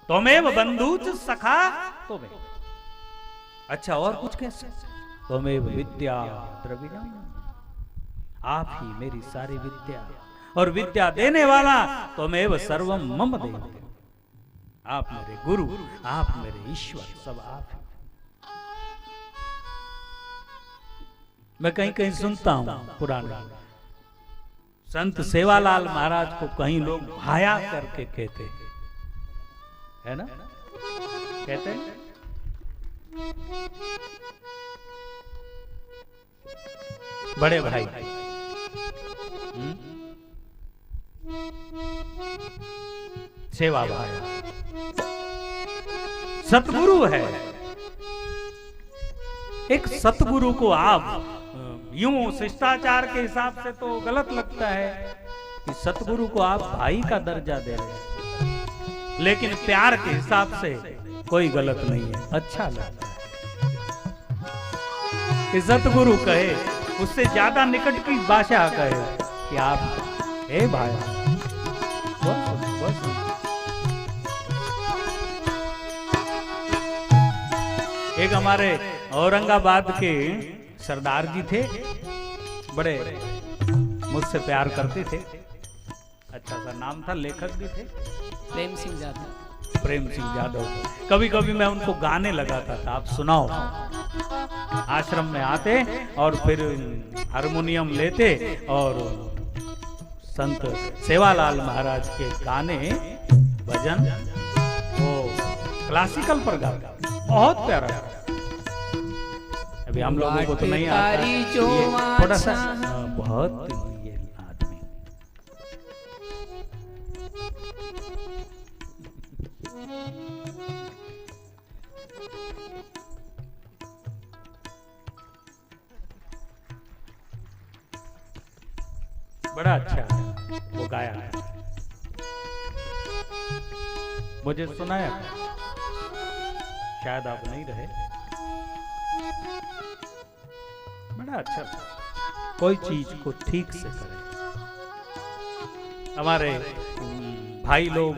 त्वमेव बंधुच सखा त्वमेव। अच्छा और कुछ कैसे? त्वमेव विद्या द्रविणम, आप ही मेरी सारी विद्या और विद्या देने वाला। त्वमेव सर्वम मम देव, आप मेरे गुरु, आप मेरे ईश्वर, सब आप। मैं कहीं कहीं सुनता हूं पुराने संत सेवालाल महाराज को कहीं लोग भाया करके कहते हैं, है ना? कहते हैं बड़े भाई, सेवा भाया, सतगुरु है। एक सतगुरु को आप यूं शिष्टाचार के हिसाब से तो गलत लगता है कि सतगुरु को आप भाई का दर्जा दे रहे हैं, लेकिन प्यार के हिसाब से कोई गलत नहीं है, अच्छा लगता है कि सतगुरु कहे, उससे ज्यादा निकट की भाषा कहे कि आप हे भाई। बस एक हमारे औरंगाबाद के सरदार जी थे, बड़े मुझसे प्यार करते थे, अच्छा सा नाम था, लेखक भी थे, प्रेम सिंह यादव। प्रेम सिंह यादव। कभी कभी मैं उनको गाने लगाता था, आप सुनाओ। आश्रम में आते और फिर हारमोनियम लेते और संत सेवालाल महाराज के गाने भजन वो क्लासिकल पर गाता, बहुत प्यारा। अभी हम लोगों को तो नहीं आता, ये थोड़ा सा बहुत ये आदमी। बड़ा अच्छा है वो गाया है, मुझे सुनाया, शायद आप नहीं रहे। बड़ा अच्छा, कोई चीज को ठीक से करे। हमारे भाई लोग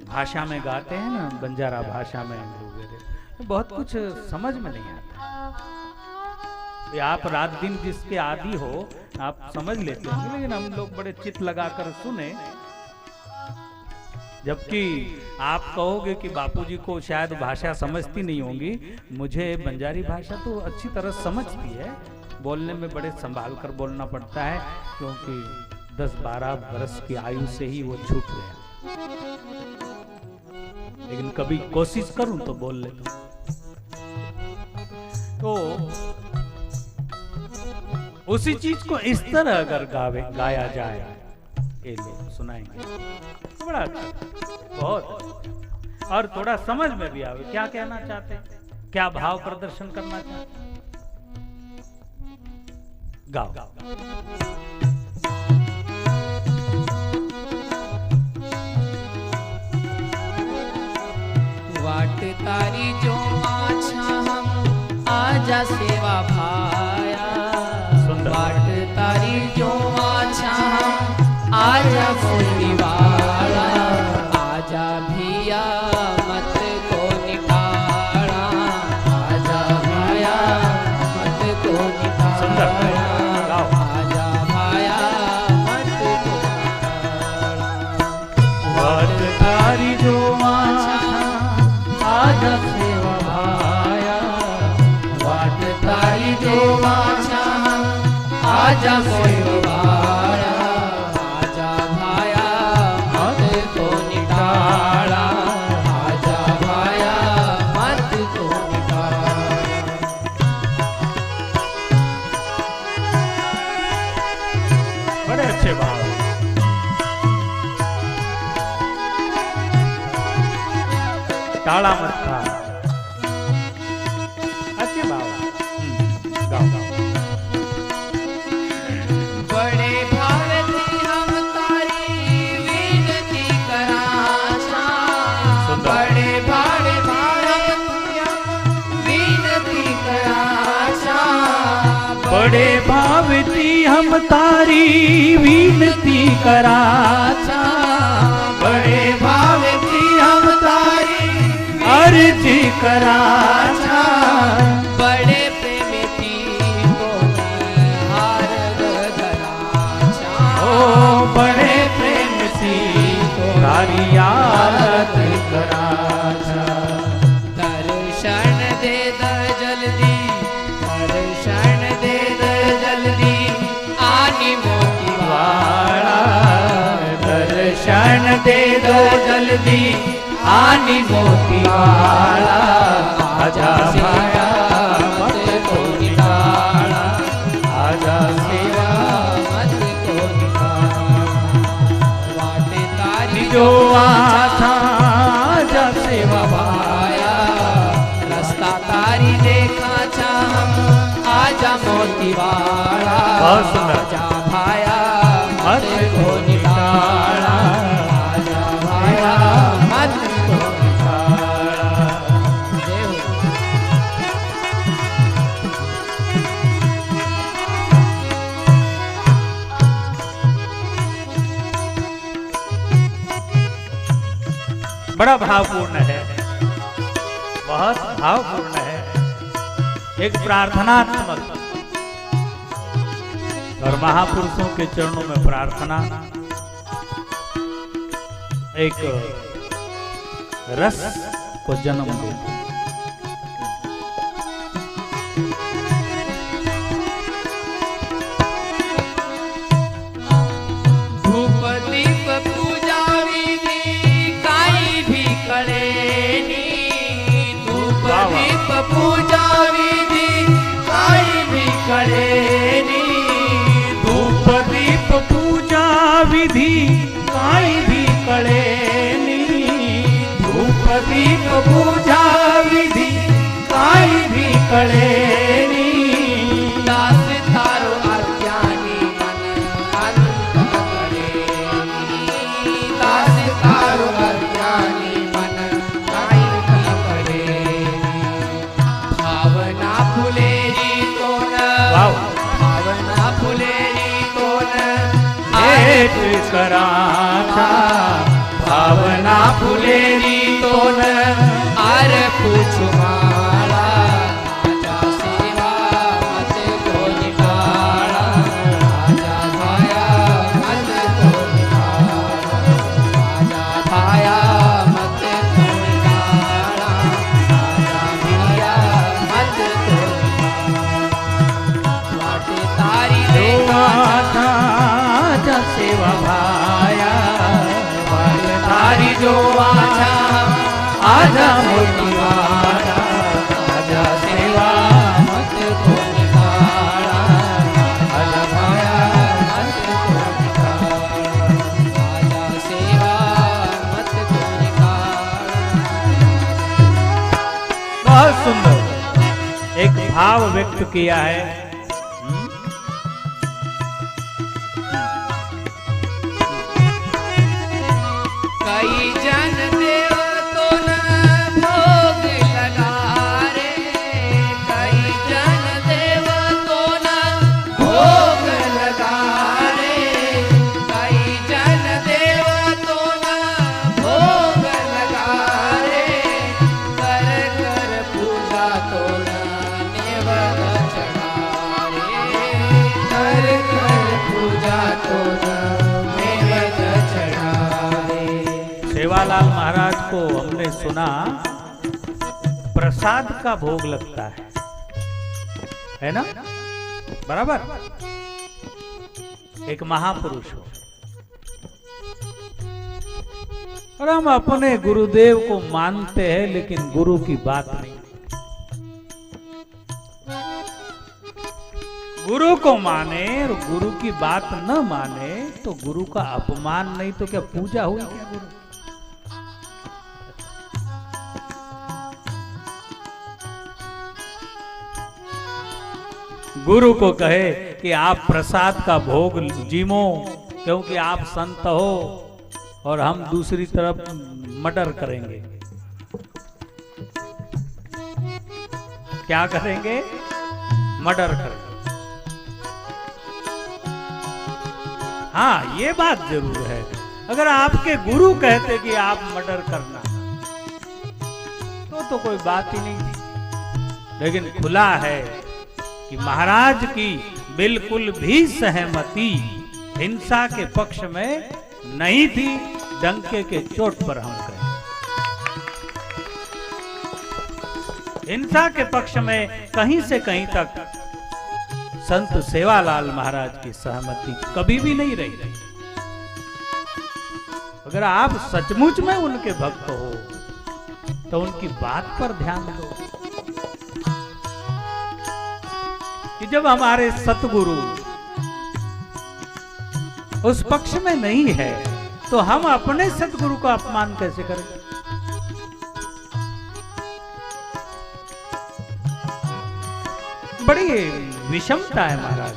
भाषा में गाते हैं ना, बंजारा भाषा में वगैरह, बहुत कुछ समझ में नहीं आता। ये आप रात दिन जिसके आदी हो आप समझ लेते होंगे, लेकिन हम लोग बड़े चित्त लगाकर सुने। जबकि आप कहोगे कि बापूजी को शायद भाषा समझती नहीं होंगी, मुझे बंजारी भाषा तो अच्छी तरह समझती है, बोलने में बड़े संभाल कर बोलना पड़ता है, क्योंकि 10-12 वर्ष की आयु से ही वो छूट गया, लेकिन कभी कोशिश करूं तो बोल लेता हूं। तो उसी चीज को इस तरह अगर गाया जाए, ये लोग सुनाएंगे, बड़ा अच्छा, बहुत, और थोड़ा समझ में भी आवे क्या कहना चाहते हैं, क्या भाव प्रदर्शन करना चाहते हैं। गाओ। वाट तारी जो आछा हम आजा सेवा भाया, वाट तारी जो आछा हम आजा बोलने वाला, आजा भिया मत को निकाला, आजा भाया मत को निकाला, आजा भाया मत को निकाला। वाट तारी जो आछा आजा सेवा भाया, वाट तारी जो आछा आजा सेवा भाया, आजा भाया मत को निकाला, आजा भाया मत को निकाला। बड़े अच्छे भाव। टाला मत खा, अच्छे भाव। गाओ गाओ। बड़े भारती हम तारी विनती कराचा, बड़े भारती हम विनती कराचा, बड़े भावती हम तारी विनती कराचा, बड़े भारती हम तारी विनती कराचा बड़े प्रेमी तो हार धराचा ओ बड़े प्रेम सी तारी आरत कराचा दर्शन दे द जल्दी दर्शन दे द जल्दी आनी मोती वाला दर्शन दे दो जल्दी आनी मोती वाला आजा भाया मत को निकाला आजा सेवा मत को निकाला वाटे तारी जो आशा आजा सेवा भाया रास्ता तारी देखा था हम आजा मोती वाला बहुत सुंदर। आजा भाया मत को निकाला आजा भाया मत को निकाला जय हो। बड़ा भावपूर्ण है, बहुत भावपूर्ण है, एक प्रार्थनात्मक और महापुरुषों के चरणों में प्रार्थना एक रस को जन्म देती। धूप दीप पूजा विधि काई भी करेनी धूप वाह, वाह। दीप पूजा विधि काई भी करेनी धूप दीप पूजा विधि काई भी करेनी धूप दीप पूजा विधि काई भी करेनी दास थारो अज्ञानी मन अनंत करेनी दास थारो अज्ञानी मन काई भी करेनी भावना फुलेरी तो न वाह। भावना फुलेरी तो न भेंट कराचा भावना फुलेरी तो न आर पूछ माला आजा सेवा मत को निकाला आजा भाया मत को निकाला आजा भाया मत को निकाला आजा भैया मत को निकाला वाटे तारी देखा आजा आजा सेवा भाया तारी जो आजा आजा मोती वाला आजा सेवा मत को निकाला आजा भाया मत को निकाला आजा सेवा मत को निकाला बहुत सुंदर एक भाव व्यक्त किया है। कई जन देव तो न भोग लगा रे कई जन देव तो न भोग लगा रे कई जन देव तो न भोग लगा रे कर कर पूजा तो न नेवत चढ़ा रे कर कर पूजा तो न नेवत चढ़ा रे सेवालाल महाराज को हमने सुना प्रसाद का भोग लगता है ना, बराबर। एक महापुरुष हो और हम अपने गुरुदेव को मानते हैं लेकिन गुरु की बात नहीं। गुरु को माने और गुरु की बात न माने तो गुरु का अपमान नहीं तो क्या पूजा हुई क्या गुरु? गुरु को कहे कि आप प्रसाद का भोग जीमो क्योंकि आप संत हो और हम दूसरी तरफ मर्डर करेंगे। क्या करेंगे? मर्डर करेंगे। हाँ, ये बात जरूर है। अगर आपके गुरु कहते कि आप मर्डर करना तो तो कोई बात ही नहीं थी। लेकिन खुला है कि महाराज की बिल्कुल भी सहमति हिंसा के पक्ष में नहीं थी। डंके के चोट पर हम कहें, हिंसा के पक्ष में कहीं से कहीं तक संत सेवालाल महाराज की सहमति कभी भी नहीं रही। अगर आप सचमुच में उनके भक्त हो तो उनकी बात पर ध्यान दो कि जब हमारे सतगुरु उस पक्ष में नहीं है तो हम अपने सतगुरु का अपमान कैसे करें। बड़ी विषमता है महाराज।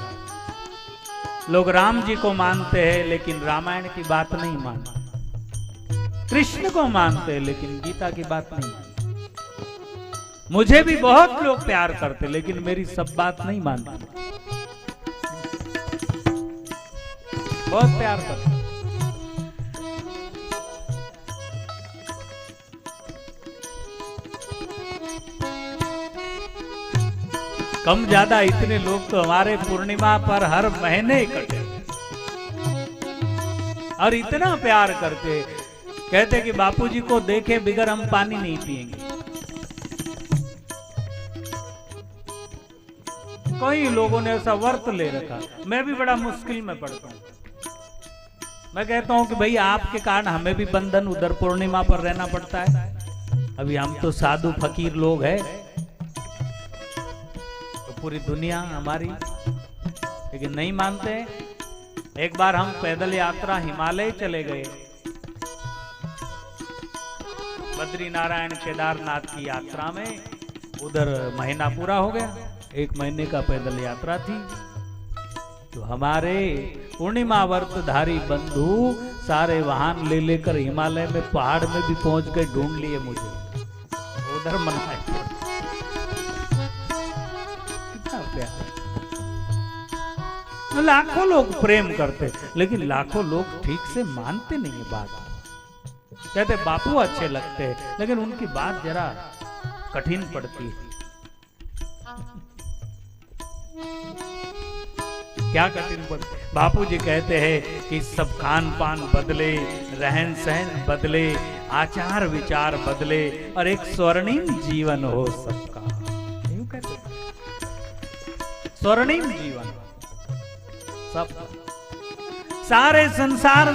लोग राम जी को मानते हैं लेकिन रामायण की बात नहीं मानते, कृष्ण को मानते हैं लेकिन गीता की बात नहीं मानते। मुझे भी बहुत लोग प्यार करते लेकिन मेरी सब बात नहीं मानते। बहुत प्यार करते। कम ज्यादा इतने लोग तो हमारे पूर्णिमा पर हर महीने इकट्ठे और इतना प्यार करते, कहते कि बापूजी को देखे बिगर हम पानी नहीं पिएंगे। कई लोगों ने ऐसा व्रत ले रखा, मैं भी बड़ा मुश्किल में पड़ता हूं। मैं कहता हूं कि भाई आपके कारण हमें भी बंधन उधर पूर्णिमा पर रहना पड़ता है। अभी हम तो साधु फकीर लोग हैं, तो पूरी दुनिया हमारी, लेकिन नहीं मानते। एक बार हम पैदल यात्रा हिमालय चले गए, बद्री नारायण केदारनाथ की यात्रा में। उधर महीना पूरा हो गया, 1 महीने का पैदल यात्रा थी। तो हमारे पूर्णिमा व्रतधारी बंधु सारे वाहन ले लेकर हिमालय में पहाड़ में भी पहुंच गए, ढूंढ लिए मुझे, उधर मनाए। कितना प्यार। लाखों लोग प्रेम करते लेकिन लाखों लोग ठीक से मानते नहीं है बात। कहते बापू अच्छे लगते हैं लेकिन उनकी बात जरा कठिन पड़ती है। क्या कठिन पड़ती? बापू जी कहते हैं कि सब खान पान बदले, रहन सहन बदले, आचार विचार बदले और एक स्वर्णिम जीवन हो सबका। यूं कहते हैं, स्वर्णिम जीवन सब, सारे संसार